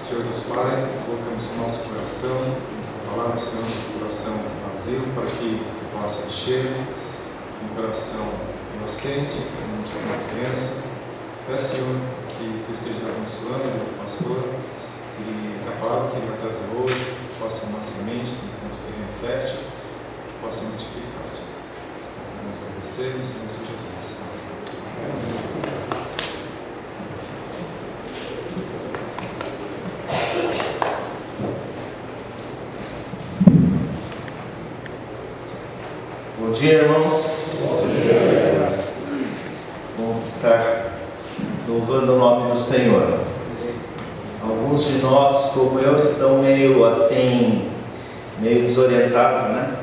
Senhor Deus Pai, colocamos o nosso coração, essa palavra, Senhor, um coração vazio, para que tu possa encher, um coração inocente, como de uma criança. Peço, Senhor, que tu esteja abençoando o pastor, que a palavra que ele vai trazer hoje possa ser uma semente que encontre terreno fértil, que possa multiplicar, Senhor. Nós vamos agradecemos em nome de Jesus. Amém. Bom dia, irmãos. Bom dia. Vamos estar louvando o nome do Senhor. Alguns de nós, como eu, estão meio desorientados, né?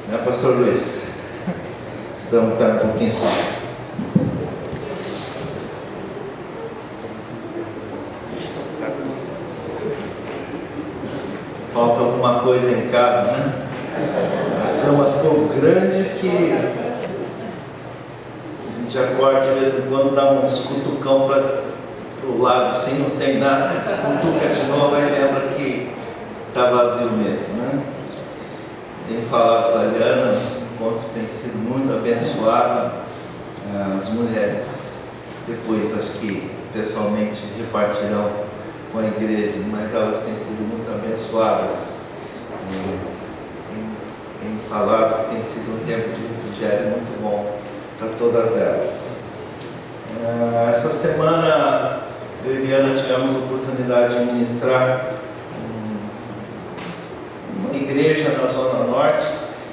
Né, Pastor Luiz? Estamos um pouquinho só. Falta alguma coisa em casa, né? A cama ficou grande que a gente acorda de vez em quando, dá uns cutucão para o lado assim, não tem nada, cutuca de novo e lembra que está vazio mesmo, né? Tenho falado com a Liana, o encontro tem sido muito abençoado. As mulheres depois acho que pessoalmente repartirão com a igreja, mas elas têm sido muito abençoadas. Tenho falado que tem sido um tempo de refrigério muito bom para todas elas. Essa semana eu e Liana tivemos a oportunidade de ministrar uma igreja na Zona Norte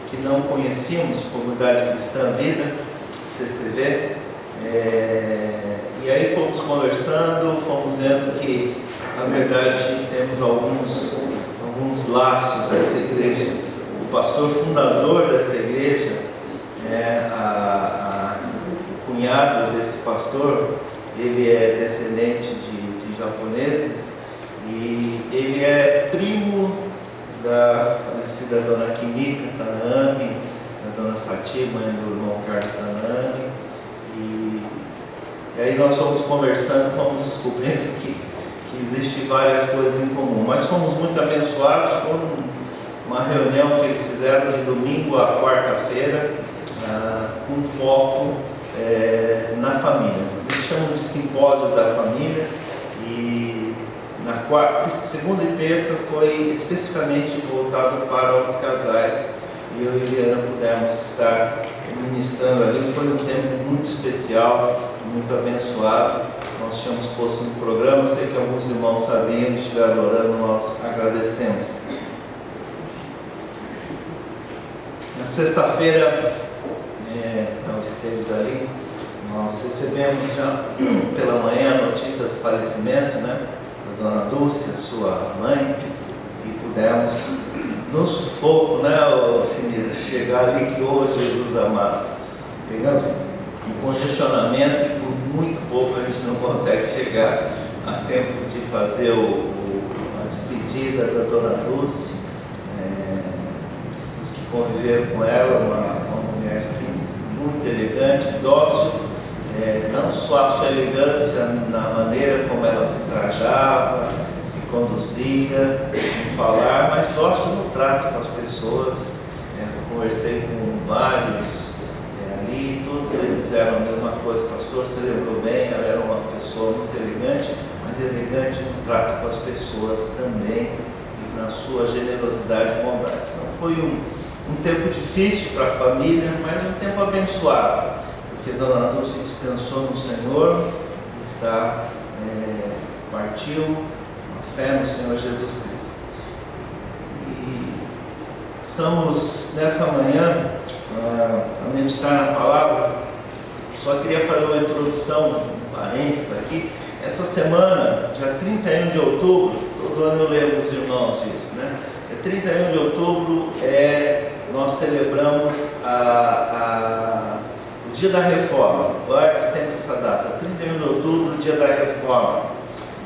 que não conhecíamos, Comunidade Cristã Vida, CCV, e aí fomos conversando, fomos vendo que na verdade temos alguns laços dessa igreja. O pastor fundador dessa igreja, o cunhado desse pastor, ele é descendente de japoneses e ele é primo da falecida dona Kimika Tanami, da dona Sati, mãe do irmão Carlos Tanami, e aí nós fomos conversando, fomos descobrindo que existem várias coisas em comum, mas fomos muito abençoados. Foi uma reunião que eles fizeram de domingo a quarta-feira, com foco na família. Eles chamam de simpósio da família, e na quarta, segunda e terça foi especificamente voltado para os casais, e eu e Liana pudemos estar ministrando ali. Foi um tempo muito especial, muito abençoado. Nós tínhamos posto no programa, sei que alguns irmãos sabiam, estiveram orando, nós agradecemos. Na sexta-feira, então esteve ali, nós recebemos já pela manhã a notícia do falecimento, né, da dona Dulce, sua mãe, e pudemos, no sufoco, né, Sinira, chegar ali que, ô Jesus amado, pegando um congestionamento, e por muito pouco a gente não consegue chegar a tempo de fazer a despedida da dona Dulce. Os que conviveram com ela, uma mulher simples, muito elegante, dócil, não só a sua elegância na maneira como ela se trajava, se conduzia, em falar, mas dócil no trato com as pessoas. Eu conversei com vários ali, todos eles disseram a mesma coisa: pastor, você lembrou bem, ela era uma pessoa muito elegante, mas elegante no trato com as pessoas também, e na sua generosidade e bondade. Então foi um tempo difícil para a família, mas um tempo abençoado, porque dona Dulce descansou no Senhor, partiu uma fé no Senhor Jesus Cristo. E estamos nessa manhã a meditar na palavra. Só queria fazer uma introdução, um parênteses aqui. Essa semana, dia 31 de outubro, todo ano eu lembro os irmãos isso, né? 31 de outubro nós celebramos o dia da Reforma. Guarde sempre essa data, 31 de outubro, dia da Reforma.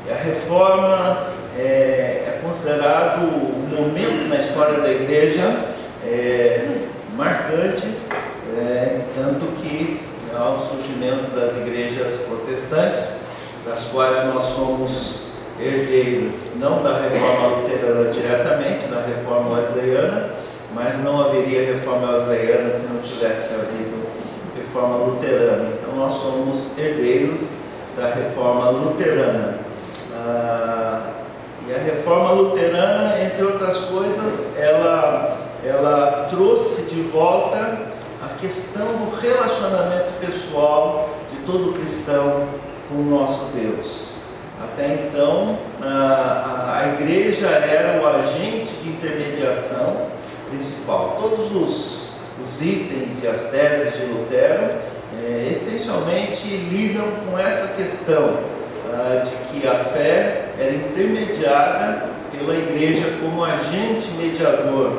E a Reforma é considerado um momento na história da igreja marcante, tanto que há o surgimento das igrejas protestantes, das quais nós somos herdeiros, não da reforma luterana diretamente, da reforma wesleyana, mas não haveria reforma wesleyana se não tivesse havido reforma luterana. Então nós somos herdeiros da reforma luterana. E a reforma luterana, entre outras coisas, ela trouxe de volta a questão do relacionamento pessoal de todo cristão com o nosso Deus. Até então, a igreja era o agente de intermediação principal. Todos os itens e as teses de Lutero essencialmente lidam com essa questão de que a fé era intermediada pela igreja como agente mediador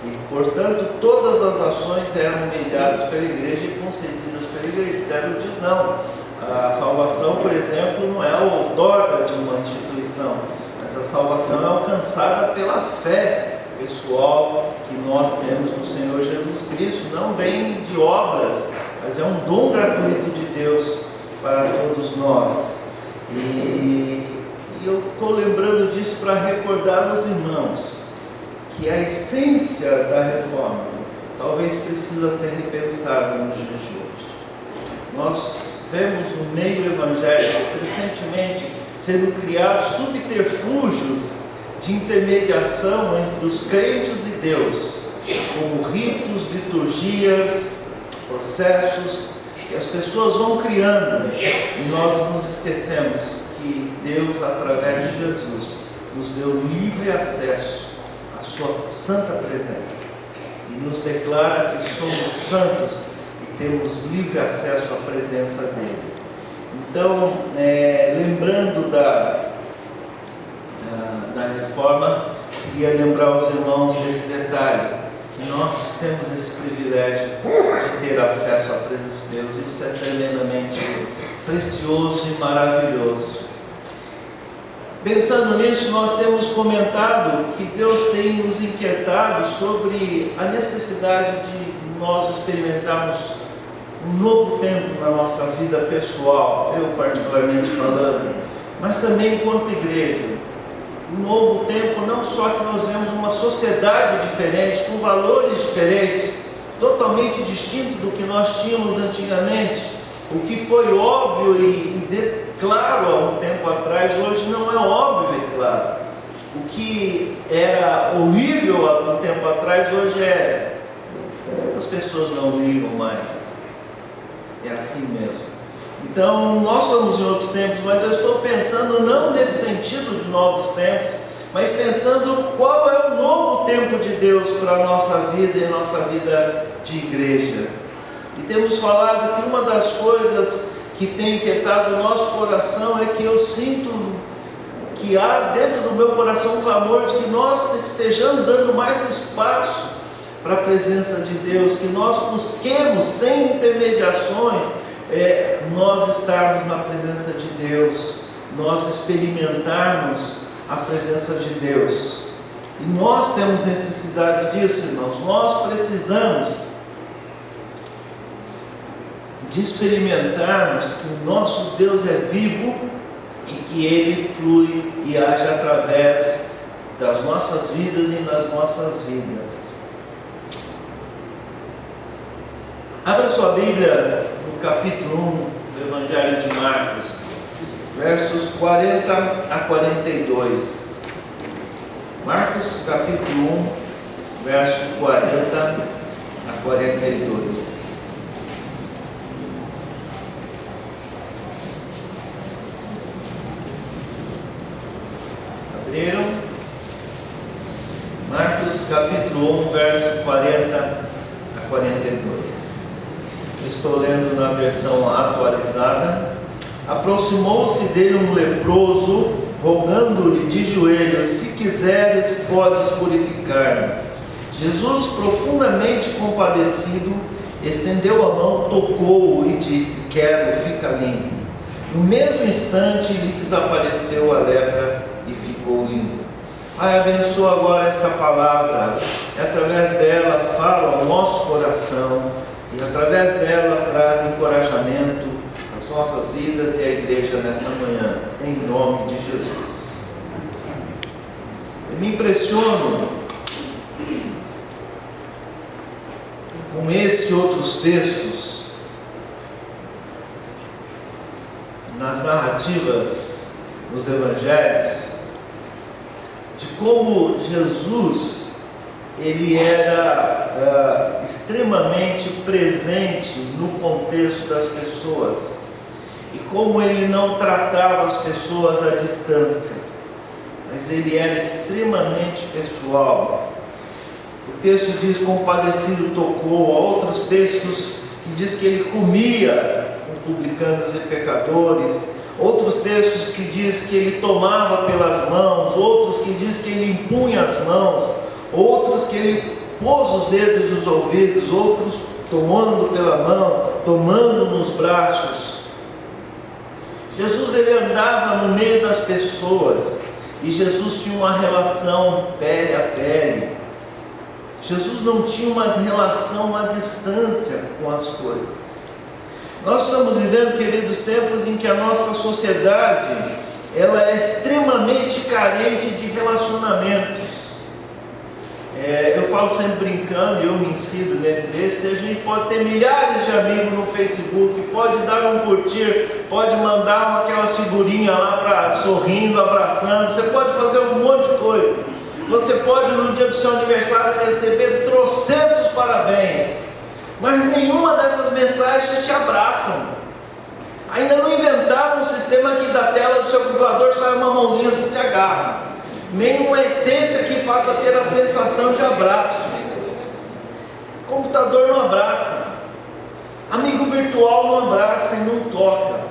e, portanto, todas as ações eram mediadas pela igreja e concedidas pela igreja. Lutero diz não, a salvação, por exemplo, não é a outorga de uma instituição, mas a salvação é alcançada pela fé pessoal que nós temos no Senhor Jesus Cristo. Não vem de obras, mas é um dom gratuito de Deus para todos nós. E eu estou lembrando disso para recordar aos irmãos que a essência da reforma talvez precisa ser repensada nos dias de hoje. Nós vemos no meio evangélico crescentemente sendo criados subterfúgios de intermediação entre os crentes e Deus, como ritos, liturgias, processos que as pessoas vão criando, e nós nos esquecemos que Deus, através de Jesus, nos deu livre acesso à sua santa presença e nos declara que somos santos e temos livre acesso à presença dele. Então, lembrando da reforma, queria lembrar aos irmãos desse detalhe, que nós temos esse privilégio de ter acesso à presença de Deus. Isso é tremendamente precioso e maravilhoso. Pensando nisso, nós temos comentado que Deus tem nos inquietado sobre a necessidade de nós experimentarmos um novo tempo na nossa vida pessoal, eu particularmente falando, mas também enquanto igreja. Um novo tempo, não só que nós vemos uma sociedade diferente, com valores diferentes, totalmente distinto do que nós tínhamos antigamente. O que foi óbvio e claro há um tempo atrás, hoje não é óbvio e claro. O que era horrível há um tempo atrás, hoje as pessoas não ligam mais. É assim mesmo. Então, nós estamos em outros tempos, mas eu estou pensando não nesse sentido de novos tempos, mas pensando qual é o novo tempo de Deus para a nossa vida e nossa vida de igreja. E temos falado que uma das coisas que tem inquietado o nosso coração é que eu sinto que há dentro do meu coração um clamor de que nós estejamos dando mais espaço para a presença de Deus, que nós busquemos sem intermediações, nós estarmos na presença de Deus, nós experimentarmos a presença de Deus. E nós temos necessidade disso, irmãos. Nós precisamos de experimentarmos que o nosso Deus é vivo e que Ele flui e age através das nossas vidas e nas nossas vidas. Abra sua Bíblia no capítulo 1 do Evangelho de Marcos, versos 40 a 42. Marcos capítulo 1, verso 40 a 42. Abriram? Marcos capítulo 1, verso 40 a 42. Estou lendo na versão atualizada. Aproximou-se dele um leproso, rogando-lhe de joelhos: se quiseres, podes purificar-me. Jesus, profundamente compadecido, estendeu a mão, tocou-o e disse: quero, fica limpo. No mesmo instante lhe desapareceu a lepra e ficou limpo. Pai, abençoa agora esta palavra, e através dela fala ao nosso coração, e através dela traz encorajamento às nossas vidas e à igreja nesta manhã, em nome de Jesus. me impressiono com esse e outros textos nas narrativas dos evangelhos, de como Jesus ele era extremamente presente no contexto das pessoas, e como ele não tratava as pessoas à distância, mas ele era extremamente pessoal. O texto diz: compadecido tocou. Há outros textos que diz que ele comia com publicanos e pecadores. Outros textos que diz que ele tomava pelas mãos. Outros que diz que ele impunha as mãos. Outros que ele pôs os dedos nos ouvidos. Outros tomando pela mão, tomando nos braços. Jesus ele andava no meio das pessoas, e Jesus tinha uma relação pele a pele. Jesus não tinha uma relação à distância com as coisas. Nós estamos vivendo, queridos, tempos em que a nossa sociedade ela é extremamente carente de relacionamentos. Eu falo sempre brincando, e eu me ensino dentre esses: a gente pode ter milhares de amigos no Facebook, pode dar um curtir, pode mandar aquela figurinha lá para sorrindo, abraçando, você pode fazer um monte de coisa. Você pode no dia do seu aniversário receber trocentos parabéns, mas nenhuma dessas mensagens te abraçam. Ainda não inventaram um sistema que da tela do seu computador sai uma mãozinha assim e te agarra. Nenhuma essência que faça ter a sensação de abraço. Computador não abraça, amigo virtual não abraça e não toca.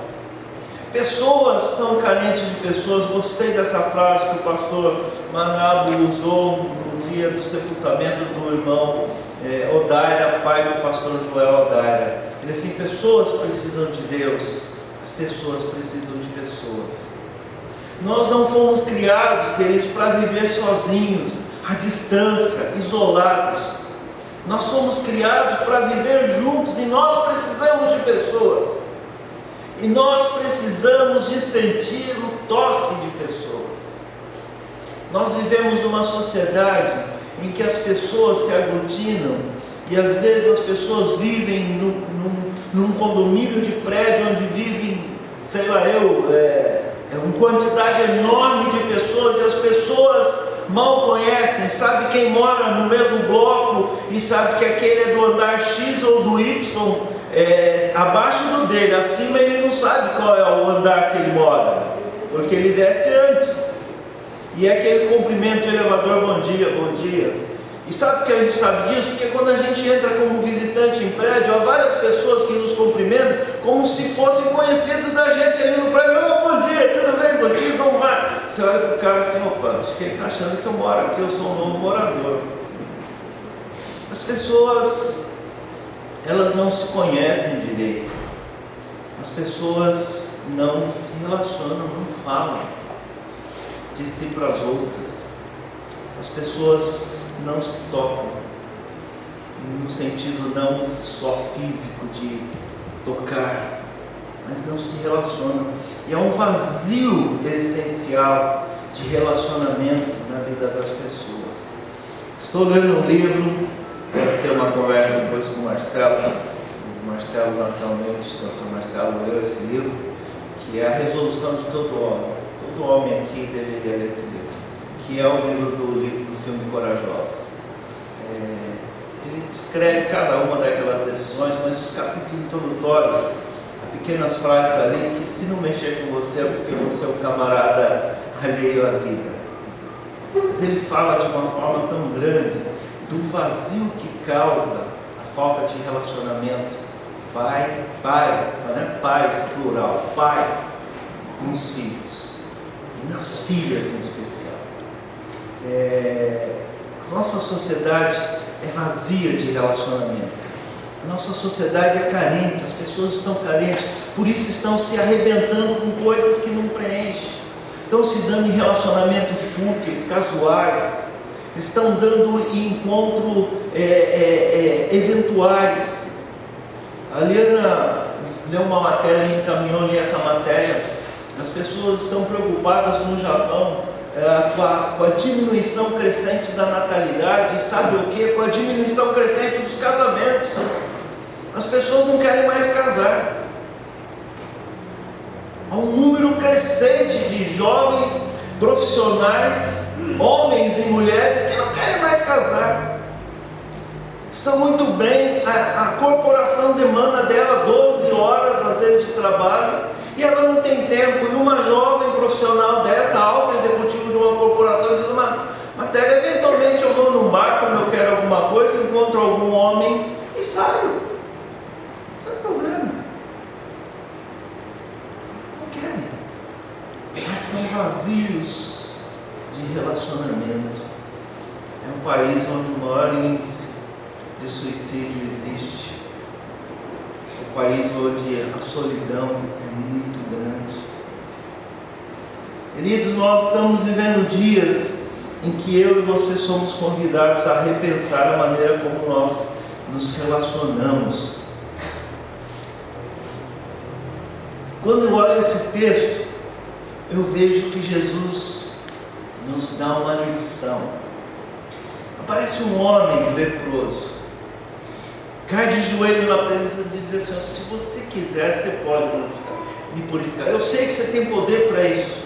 Pessoas são carentes de pessoas. Gostei dessa frase que o pastor Manuel usou no dia do sepultamento do irmão Odaira, pai do pastor Joel Odaira. Ele disse: pessoas precisam de Deus, as pessoas precisam de pessoas. Nós não fomos criados, queridos, para viver sozinhos, à distância, isolados. Nós somos criados para viver juntos, e nós precisamos de pessoas. E nós precisamos de sentir o toque de pessoas. Nós vivemos numa sociedade em que as pessoas se aglutinam, e às vezes as pessoas vivem num condomínio de prédio onde vivem, sei lá uma quantidade enorme de pessoas, e as pessoas mal conhecem, sabe quem mora no mesmo bloco, e sabe que aquele é do andar X ou do Y, abaixo do dele, acima ele não sabe qual é o andar que ele mora, porque ele desce antes, e é aquele cumprimento de elevador: bom dia, bom dia. E sabe por que a gente sabe disso? Porque quando a gente entra como visitante em prédio, há várias pessoas que nos cumprimentam como se fossem conhecidos da gente ali no prédio: oh, bom dia, tudo bem, bom dia, como vai? Você olha para o cara assim: opa, acho que ele está achando que eu moro aqui, eu sou um novo morador. As pessoas, elas não se conhecem direito. As pessoas não se relacionam, não falam de si para as outras. As pessoas não se tocam, no sentido não só físico de tocar, mas não se relacionam. E há um vazio essencial de relacionamento na vida das pessoas. Estou lendo um livro, quero ter uma conversa depois com o Marcelo naturalmente, o Dr. Marcelo leu esse livro, que é A Resolução de Todo Homem. Todo homem aqui deveria ler esse livro, que é o livro do filme Corajosos. Ele descreve cada uma daquelas decisões, mas os capítulos introdutórios, há pequenas frases ali que, se não mexer com você, é porque você é um camarada alheio à vida. Mas ele fala de uma forma tão grande do vazio que causa a falta de relacionamento. Pai, não é pais plural, pai com os filhos, e nas filhas em especial. A nossa sociedade é vazia de relacionamento. A nossa sociedade é carente, as pessoas estão carentes, por isso estão se arrebentando com coisas que não preenchem. Estão se dando em relacionamentos fúteis, casuais, estão dando em encontros eventuais. A Liana deu uma matéria, me encaminhou nessa matéria. As pessoas estão preocupadas no Japão com a diminuição crescente da natalidade, e sabe o que? Com a diminuição crescente dos casamentos. As pessoas não querem mais casar. Há um número crescente de jovens profissionais, homens e mulheres, que não querem mais casar. Estão muito bem, a corporação demanda dela 12 horas às vezes de trabalho, e ela não tem tempo. E uma jovem profissional dessa, alta executiva de uma corporação, diz uma matéria: eventualmente eu vou num bar quando eu quero alguma coisa, encontro algum homem e saio. Sem problema. Não querem, mas estão vazios de relacionamento. É um país onde o maior índice de suicídio existe. É um país onde a solidão é muito grande. Queridos, nós estamos vivendo dias em que eu e você somos convidados a repensar a maneira como nós nos relacionamos. Quando eu olho esse texto, eu vejo que Jesus nos dá uma lição. Aparece um homem leproso, cai de joelho na presença de Deus e diz assim: se você quiser, você pode me purificar. Eu sei que você tem poder para isso.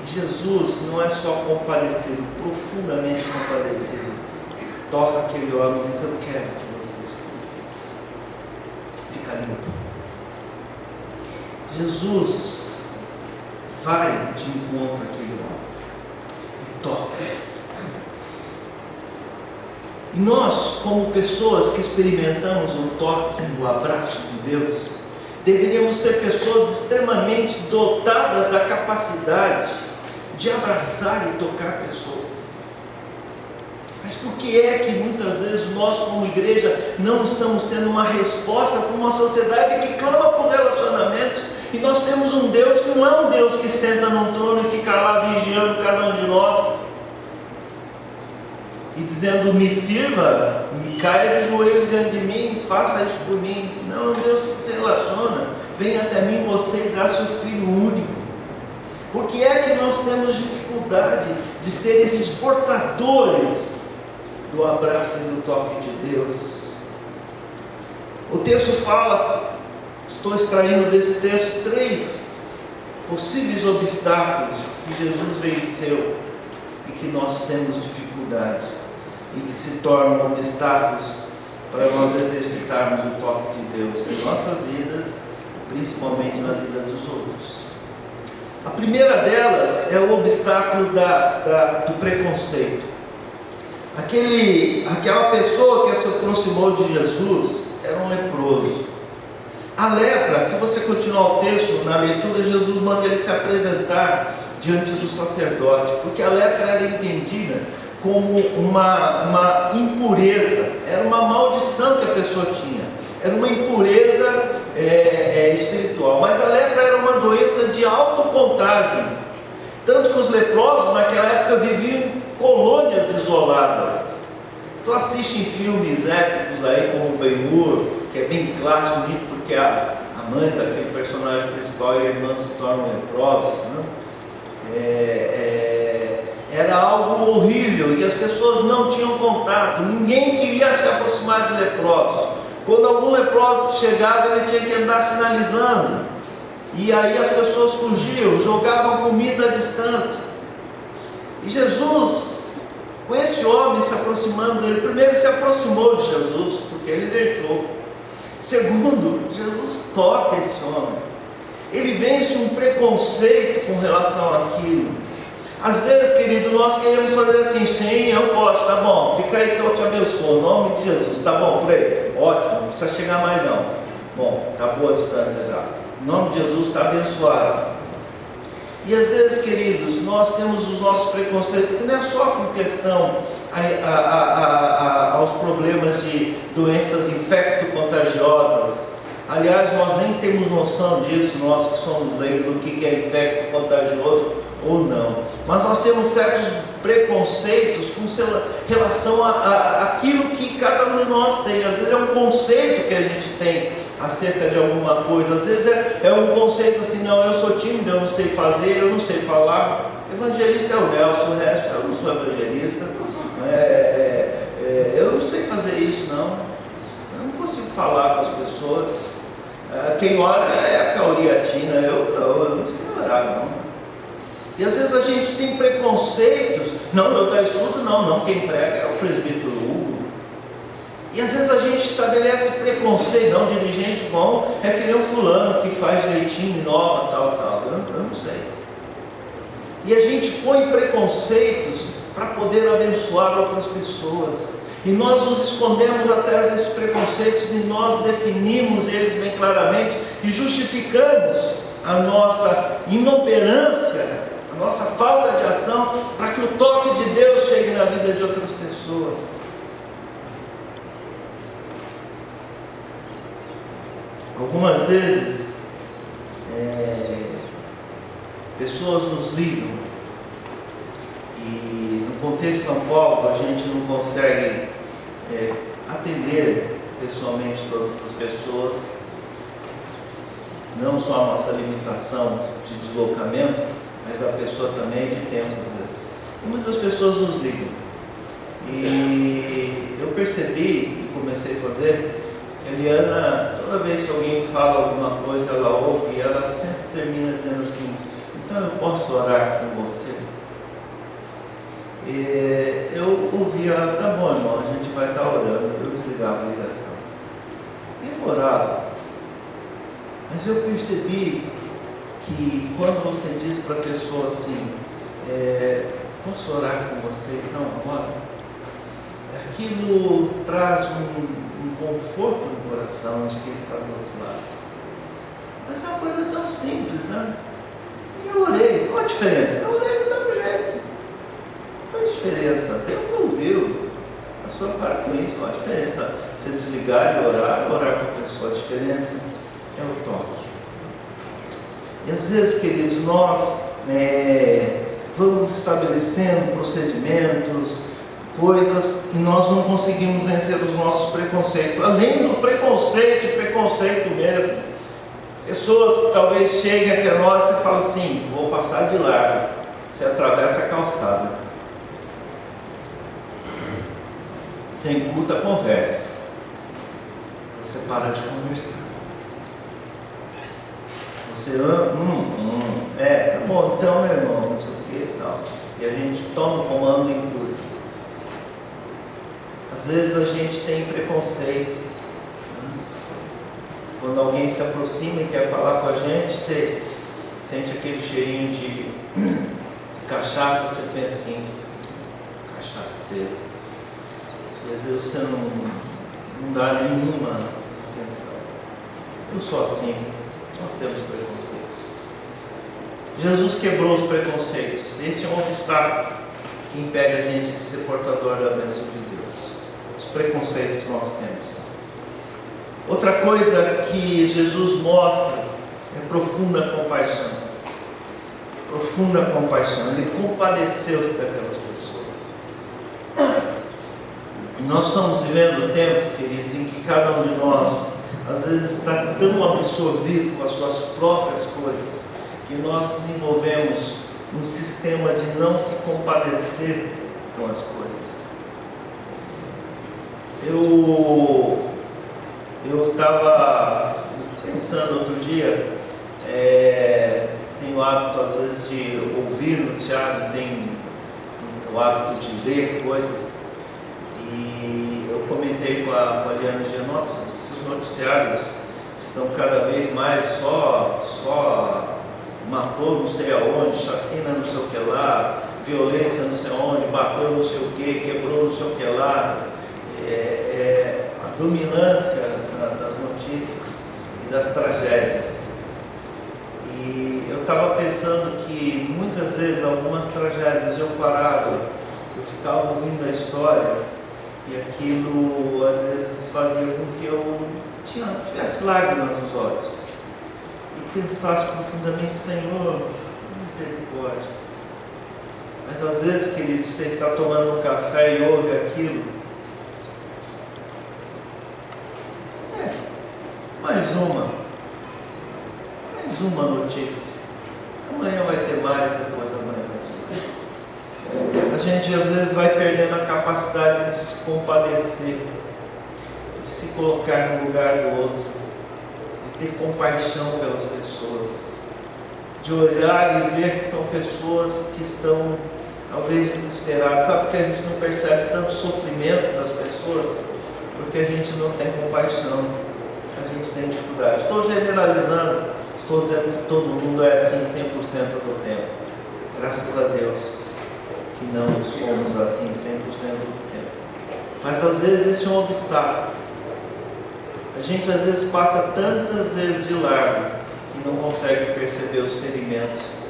E Jesus não é só compadecido, profundamente compadecido, toca aquele homem e diz: eu quero que você se purifique, fica limpo. Jesus vai de encontro àquele homem e toca. E nós, como pessoas que experimentamos o toque, o abraço de Deus, deveríamos ser pessoas extremamente dotadas da capacidade de abraçar e tocar pessoas. Mas por que é que muitas vezes nós, como igreja, não estamos tendo uma resposta para uma sociedade que clama por relacionamento? E nós temos um Deus que não é um Deus que senta num trono e fica lá vigiando cada um de nós e dizendo: me sirva, me caia de joelho diante de mim, faça isso por mim. Não, Deus se relaciona: vem até mim você e dá seu Filho único. Por que é que nós temos dificuldade de ser esses portadores do abraço e do toque de Deus? O texto fala, estou extraindo desse texto 3 possíveis obstáculos que Jesus venceu e que nós temos dificuldades, e que se tornam obstáculos para nós exercitarmos o toque de Deus em nossas vidas, principalmente na vida dos outros. A primeira delas é o obstáculo do preconceito. Aquela pessoa que se aproximou de Jesus era um leproso. A lepra, se você continuar o texto na leitura, Jesus manda ele se apresentar diante do sacerdote, porque a lepra era entendida como uma impureza, era uma maldição que a pessoa tinha, era uma impureza espiritual. Mas a lepra era uma doença de alto contágio, tanto que os leprosos naquela época viviam em colônias isoladas. Tu assiste em filmes épicos aí, como o Ben-Hur, que é bem clássico, bonito, porque a mãe daquele personagem principal e a irmã se tornam leprosos, né? Era algo horrível, e as pessoas não tinham contato, ninguém queria se aproximar de leprosos. Quando algum leproso chegava, ele tinha que andar sinalizando, e aí as pessoas fugiam, jogavam comida à distância. E Jesus, com esse homem se aproximando dele, primeiro ele se aproximou de Jesus, porque ele deixou. Segundo, Jesus toca esse homem, ele vence um preconceito com relação àquilo. Às vezes, querido, nós queremos fazer assim: sim, eu posso, tá bom, fica aí que eu te abençoo, em nome de Jesus, tá bom, por aí, ótimo, não precisa chegar mais não, bom, tá boa a distância já, em nome de Jesus, está abençoado. E às vezes, queridos, nós temos os nossos preconceitos, que não é só com questão aos problemas de doenças infecto-contagiosas. Aliás, nós nem temos noção disso, nós que somos leigos, do que é infecto-contagioso ou não. Mas nós temos certos preconceitos com relação àquilo que cada um de nós tem. Às vezes é um conceito que a gente tem acerca de alguma coisa. Às vezes é um conceito assim: não, eu sou tímido, eu não sei fazer, eu não sei falar. Evangelista é o Nelson, o resto eu não sou evangelista. Eu não sei fazer isso, não. Eu não consigo falar com as pessoas. Quem ora é a Cauriatina, eu não sei orar, não. E às vezes a gente tem preconceitos. Não, eu dou estudo, não, quem prega é o presbítero Hugo. E às vezes a gente estabelece preconceito. Não, dirigente bom é que nem o fulano que faz direitinho, inova, tal. Eu não sei. E a gente põe preconceitos para poder abençoar outras pessoas. E nós nos escondemos atrás desses preconceitos e nós definimos eles bem claramente e justificamos a nossa inoperância, a nossa falta de ação, para que o toque de Deus chegue na vida de outras pessoas. Algumas vezes pessoas nos ligam e no contexto de São Paulo a gente não consegue atender pessoalmente todas as pessoas, não só a nossa limitação de deslocamento, mas a pessoa também de tempo às vezes. E muitas pessoas nos ligam. E eu percebi e comecei a fazer que a Eliana, toda vez que alguém fala alguma coisa, ela ouve e ela sempre termina dizendo assim: então eu posso orar com você? E eu ouvia: tá bom, irmão, a gente vai estar orando. Eu desligava a ligação e orava. Mas eu percebi que quando você diz para a pessoa assim: posso orar com você? Então, ora. Aquilo traz um conforto no coração de quem está do outro lado. Mas é uma coisa tão simples, né? E eu orei. Qual a diferença? Eu orei do mesmo jeito. Não faz diferença. Deus ouviu. A sua parte com isso. Qual a diferença? Você desligar e orar com a pessoa. A diferença é o toque. E às vezes, queridos, nós vamos estabelecendo procedimentos, coisas, e nós não conseguimos vencer os nossos preconceitos. Além do preconceito mesmo. Pessoas que talvez cheguem até nós e falam assim: vou passar de largo. Você atravessa a calçada. Sem culta conversa. Você para de conversar. Você, tá bom, então, meu irmão, não sei o que e tal. E a gente toma o comando em tudo. Às vezes a gente tem preconceito. Quando alguém se aproxima e quer falar com a gente, você sente aquele cheirinho de cachaça, você pensa assim: cachaceiro. E às vezes você não dá nenhuma atenção. Eu sou assim. Nós temos preconceitos. Jesus quebrou os preconceitos. Esse é um obstáculo que impede a gente de ser portador da bênção de Deus. Os preconceitos que nós temos. Outra coisa que Jesus mostra é profunda compaixão. Profunda compaixão. Ele compadeceu-se daquelas pessoas. E nós estamos vivendo tempos, queridos, em que cada um de nós às vezes está tão absorvido com as suas próprias coisas, que nós desenvolvemos um sistema de não se compadecer com as coisas. Eu estava pensando outro dia, tenho o hábito às vezes de ouvir noticiário, tenho o hábito de ler coisas, e eu comentei com a Eliana e disse: nossa, esses noticiários estão cada vez mais só matou não sei aonde, chacina não sei o que lá, violência não sei aonde, bateu não sei o que, quebrou não sei o que lá, a dominância das notícias e das tragédias. E eu estava pensando que muitas vezes algumas tragédias eu parava, eu ficava ouvindo a história e aquilo às vezes fazia com que eu tivesse lágrimas nos olhos e pensasse profundamente: Senhor, misericórdia. Mas às vezes, querido, você está tomando um café e ouve aquilo. Mas uma notícia. Amanhã vai ter mais, depois amanhã vai ter mais. A gente às vezes vai perdendo a capacidade de se compadecer, de se colocar no lugar do outro, de ter compaixão pelas pessoas, de olhar e ver que são pessoas que estão talvez desesperadas. Sabe por que a gente não percebe tanto sofrimento das pessoas? Porque a gente não tem compaixão, a gente tem dificuldade. Estou generalizando, estou dizendo que todo mundo é assim 100% do tempo. Graças a Deus que não somos assim 100% do tempo. Mas às vezes esse é um obstáculo. A gente às vezes passa tantas vezes de largo que não consegue perceber os ferimentos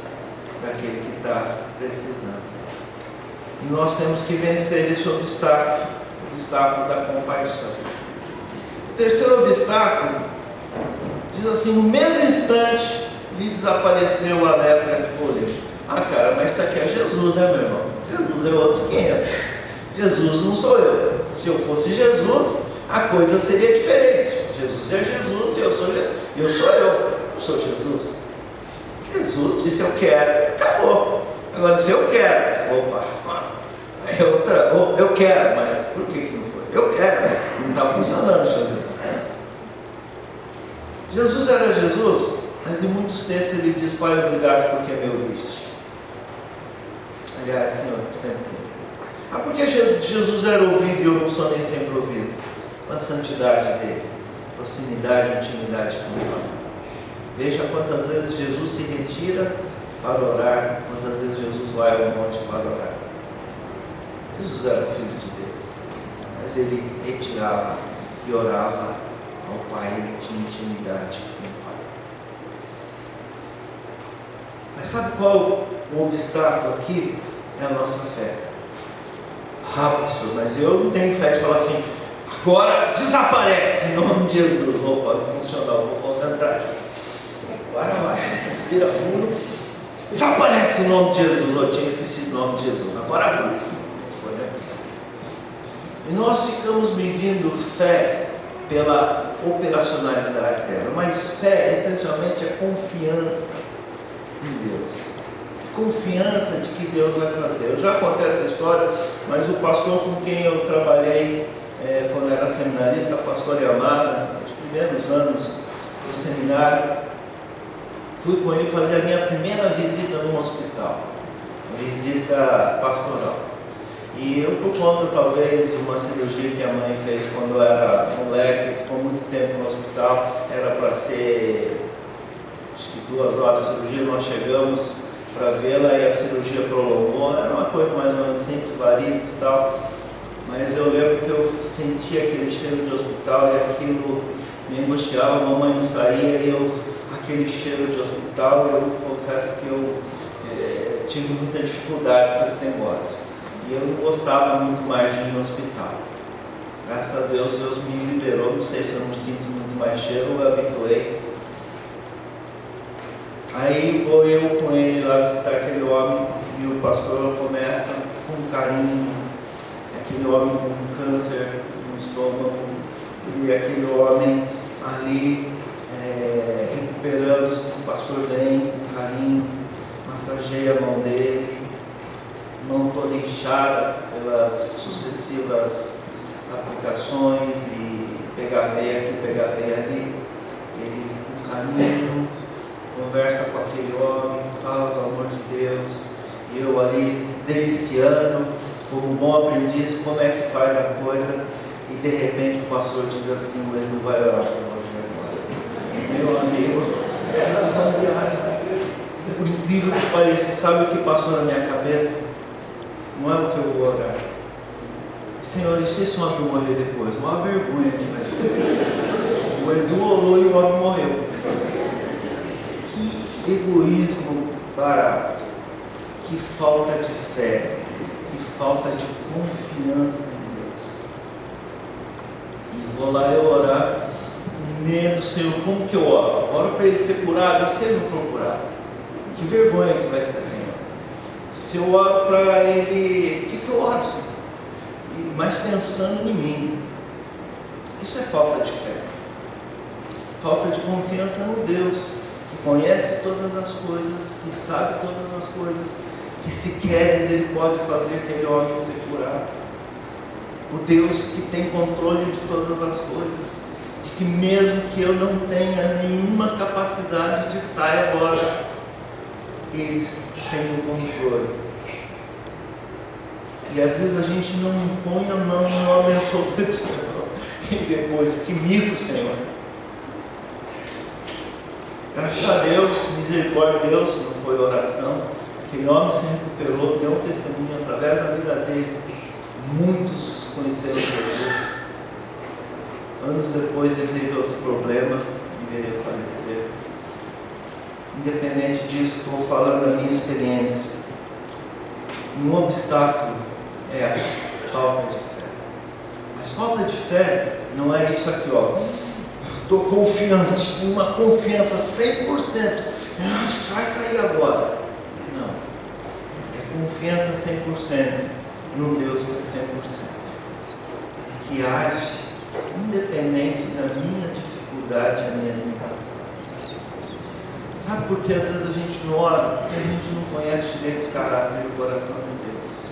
daquele que está precisando. E nós temos que vencer esse obstáculo, o obstáculo da compaixão. O terceiro obstáculo diz assim: no mesmo instante lhe desapareceu a lepra e ficou livre. Ah, cara, mas isso aqui é Jesus, né, meu irmão? Jesus é outros 500. Jesus não sou eu. Se eu fosse Jesus, a coisa seria diferente. Jesus é Jesus e eu sou eu. Não sou Jesus. Jesus disse: eu quero, acabou. Agora, se eu quero, opa, é outra, eu quero, mas por que não foi? Eu quero, não está funcionando, Jesus. Jesus era Jesus, mas em muitos textos ele diz: Pai, obrigado porque me ouviste. Aliás, Senhor, sempre. Porque Jesus era ouvido e eu não sou nem sempre ouvido? A santidade dele, proximidade, intimidade com o Pai. Veja quantas vezes Jesus se retira para orar, quantas vezes Jesus vai ao monte para orar. Jesus era filho de Deus, mas ele retirava e orava ao Pai, ele tinha intimidade com o Pai. Mas sabe qual o obstáculo aqui? É a nossa fé. Pastor, mas eu não tenho fé de falar assim: agora desaparece em nome de Jesus. Opa, não funcionar, eu vou concentrar aqui. Agora vai, respira fundo, desaparece em nome de Jesus. Eu tinha esquecido o nome de Jesus, agora vai. Não foi, não é possível. E nós ficamos medindo fé pela operacionalidade dela, mas fé essencialmente é confiança em Deus. Confiança de que Deus vai fazer. Eu já contei essa história, mas o pastor com quem eu trabalhei quando era seminarista, pastor Yamada, nos primeiros anos do seminário, fui com ele fazer a minha primeira visita num hospital, visita pastoral. E eu, por conta talvez de uma cirurgia que a mãe fez quando eu era moleque, ficou muito tempo no hospital, era para ser acho que 2 horas de cirurgia, nós chegamos para vê-la e a cirurgia prolongou. Era uma coisa mais ou menos simples, varizes e tal, mas eu lembro que eu sentia aquele cheiro de hospital e aquilo me angustiava. A mamãe não saía e aquele cheiro de hospital, eu confesso que eu tive muita dificuldade com esse negócio e eu não gostava muito mais de ir no hospital. Graças a Deus, Deus me liberou. Não sei se eu não sinto muito mais cheiro, eu me habituei. Aí vou eu com ele lá visitar aquele homem e o pastor começa com carinho, aquele homem com câncer no estômago e aquele homem ali recuperando-se. O pastor vem com carinho, massageia a mão dele, mão toda inchada pelas sucessivas aplicações e pegar veia aqui, pegar veia ali. Ele com carinho conversa com aquele homem, fala do amor de Deus, e eu ali deliciando, como bom aprendiz, como é que faz a coisa, e de repente o pastor diz assim: o Edu vai orar por você agora. Meu amigo, espera uma viagem. Por incrível que pareça, sabe o que passou na minha cabeça? Não é o que eu vou orar. Senhor, e se esse homem morrer depois? Uma vergonha que vai ser. O Edu orou e o homem morreu. Que egoísmo barato, que falta de fé, que falta de confiança em Deus. E vou lá eu orar com medo. Senhor, como que eu oro? Oro para ele ser curado, e se ele não for curado? Que vergonha que vai ser, Senhor. Se eu oro para ele, o que eu oro, Senhor? Mas pensando em mim. Isso é falta de fé. falta de confiança no Deus que conhece todas as coisas, que sabe todas as coisas, que se queres Ele pode fazer aquele homem ser curado. O Deus que tem controle de todas as coisas, de que mesmo que eu não tenha nenhuma capacidade de sair agora, Ele tem o controle. E às vezes a gente não impõe a mão, não abençoa o Senhor, e depois, que mico, Senhor. Graças a Deus, misericórdia de Deus, não foi oração, aquele homem se recuperou, deu um testemunho através da vida dele. Muitos conheceram Jesus. Anos depois ele teve outro problema e veio a falecer. Independente disso, estou falando da minha experiência. Um obstáculo é a falta de fé. Mas falta de fé não é isso aqui, ó. Estou confiante, uma confiança 100%. Vai sair agora. Não. É confiança 100% num Deus que é 100%. Que age independente da minha dificuldade, da minha limitação. Sabe por que às vezes a gente não ora? Porque a gente não conhece direito o caráter e o coração de Deus.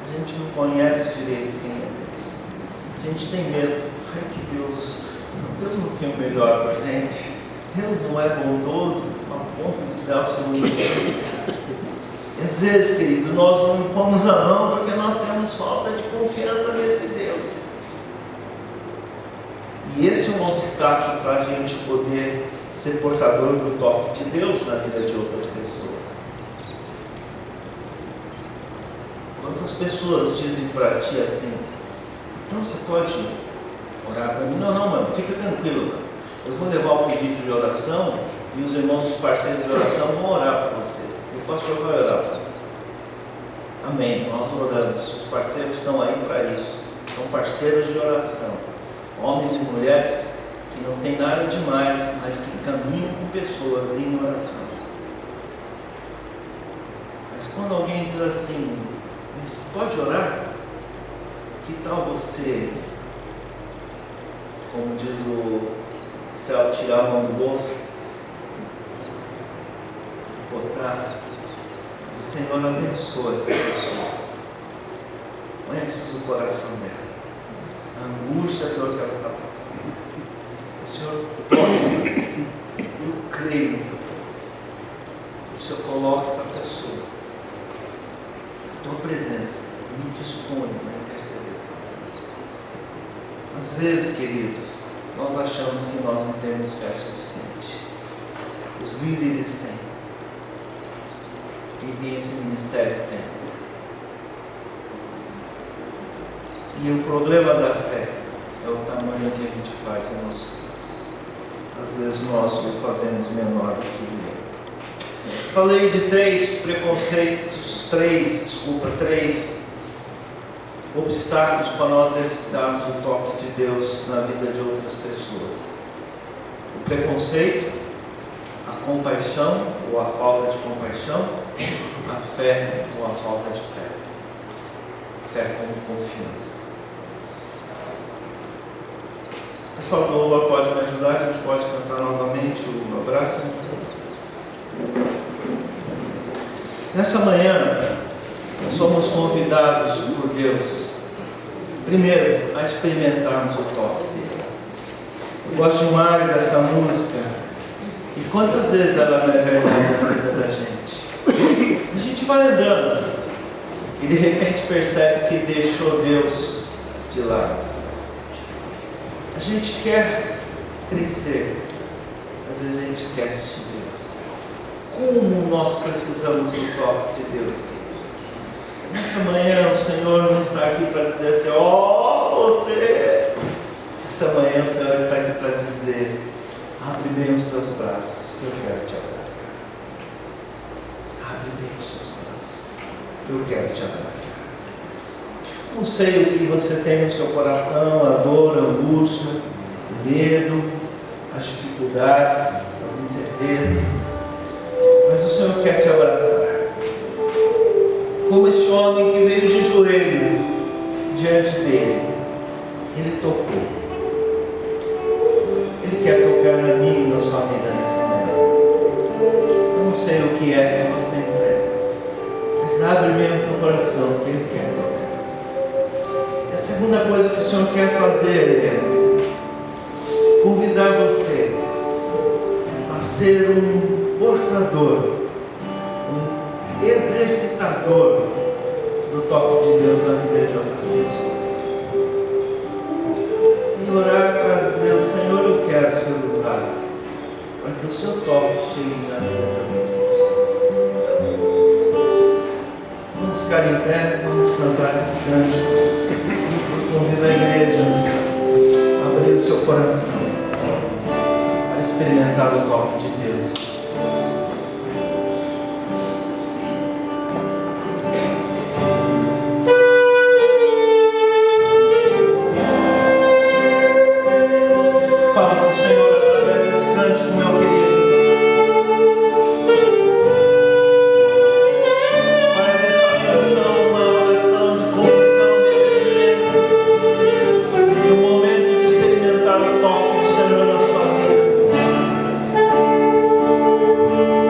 A gente não conhece direito quem é Deus. A gente tem medo. Ai, que Deus não tem o melhor para a gente. Deus não é bondoso a ponto de dar o seu melhor. Às vezes, querido, nós não impomos a mão porque nós temos falta de confiança nesse Deus. E esse é um obstáculo para a gente poder ser portador do toque de Deus na vida de outras pessoas. Quantas pessoas dizem para ti assim: então você pode orar para mim? Não, mano, fica tranquilo, mano. Eu vou levar o pedido de oração e os irmãos parceiros de oração vão orar para você. E o pastor vai orar para você. Amém, nós oramos. Os parceiros estão aí para isso. São parceiros de oração. Homens e mulheres que não tem nada demais, mas que caminham com pessoas em oração. Mas quando alguém diz assim: mas pode orar? Que tal você, como diz o céu, tirar a mão do bolso, botar, diz: Senhor, abençoa essa pessoa. Conheces o coração dela, a angústia, a dor que ela está passando. O Senhor pode fazer. Eu creio no teu poder. O Senhor coloca essa pessoa, a tua presença, me dispõe a interceder por ela. Às vezes, queridos, nós achamos que nós não temos fé suficiente. Os líderes têm. E esse ministério tem. E o problema da fé é o tamanho que a gente faz no nosso Deus. Às vezes nós o fazemos menor do que ele é. Falei de três obstáculos para nós exercitarmos o toque de Deus na vida de outras pessoas. O preconceito, a compaixão ou a falta de compaixão, a fé ou a falta de fé. Fé como confiança. O pessoal do louvor pode me ajudar? A gente pode cantar novamente o abraço. Nessa manhã, somos convidados por Deus, primeiro, a experimentarmos o toque dele. Eu gosto demais dessa música. E quantas vezes ela não é verdade na vida da gente? A gente vai andando e de repente percebe que deixou Deus de lado. A gente quer crescer, às vezes a gente esquece de Deus. Como nós precisamos do toque de Deus, querido. Nessa manhã o Senhor não está aqui para dizer assim: ó, você. Essa manhã o Senhor está aqui para dizer: abre bem os teus braços, que eu quero te abraçar. Abre bem os teus braços, que eu quero te abraçar. Não sei o que você tem no seu coração, a dor, a angústia, o medo, as dificuldades, as incertezas, mas o Senhor quer te abraçar. Como esse homem que veio de joelho diante dele, ele tocou. Ele Ele quer tocar na minha e na sua vida nessa manhã. Eu não sei o que é que você enfrenta, mas abre mesmo o teu coração que Ele quer tocar. E a segunda coisa que o Senhor quer fazer é convidar você a ser um portador, um exercitador do toque de Deus na vida de outras pessoas. E orar para dizer: Senhor, eu quero ser usado para que o seu toque chegue na vida de outras pessoas. Vamos ficar em pé, vamos cantar esse cântico. Eu convido a igreja a abrir o seu coração para experimentar o toque de Deus. Thank you.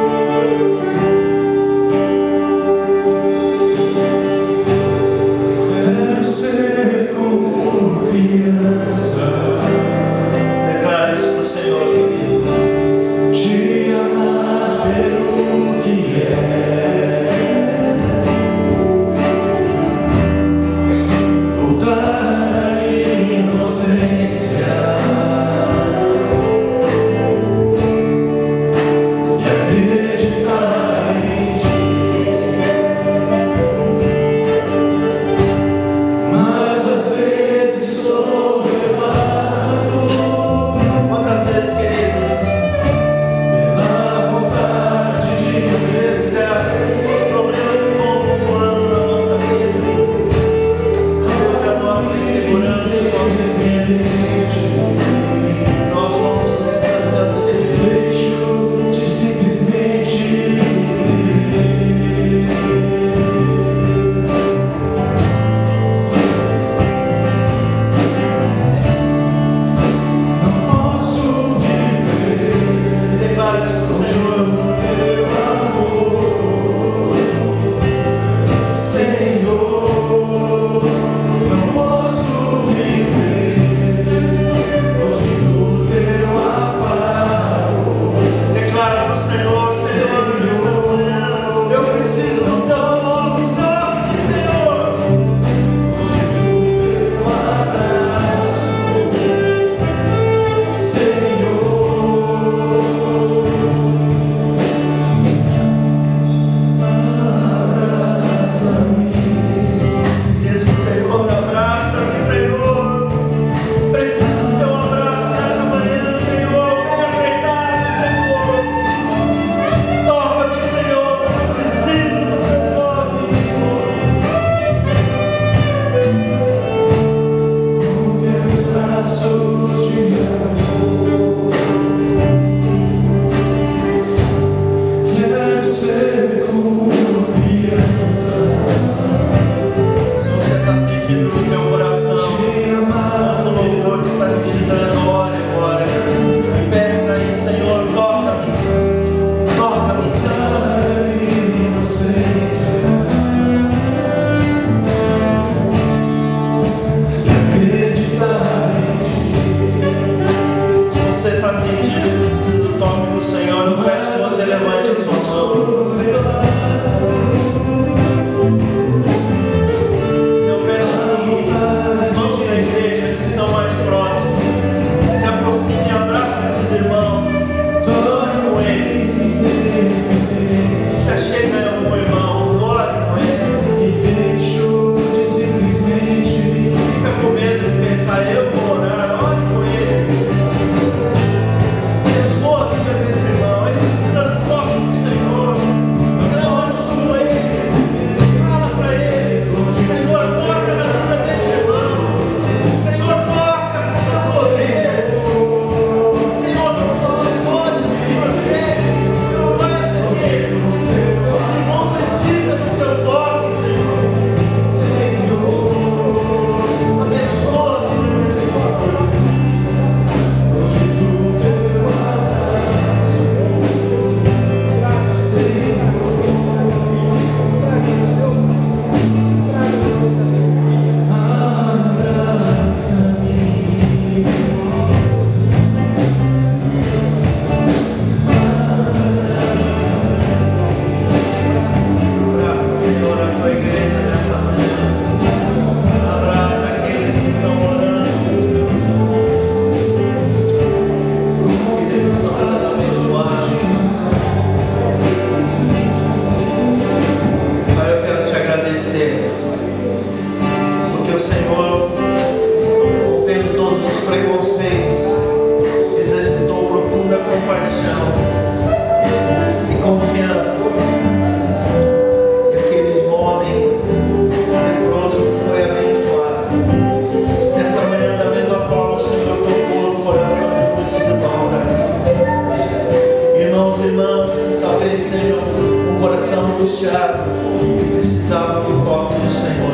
aos irmãos que talvez tenham um coração angustiado e precisavam do toque do Senhor.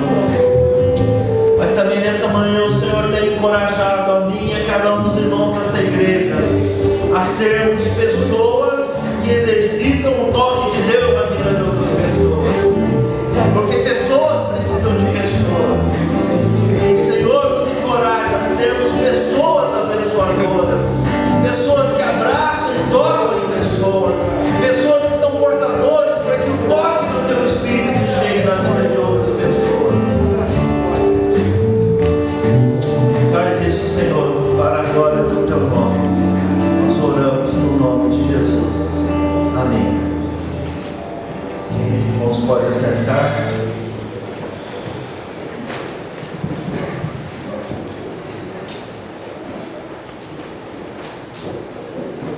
Mas também nessa manhã o Senhor tem encorajado a mim e a cada um dos irmãos desta igreja a sermos pessoas que exercitam o toque de Deus na vida de outras pessoas. Porque pessoas precisam de pessoas. E o Senhor nos encoraja a sermos pessoas abençoadoras, pessoas que abraçam e tocam em pessoas, pessoas que são portadores para que o toque do Teu Espírito chegue na vida de outras pessoas. Faz isso, Senhor, para a glória do Teu nome. Nós oramos no nome de Jesus. Amém. Quem irmãos pode sentar.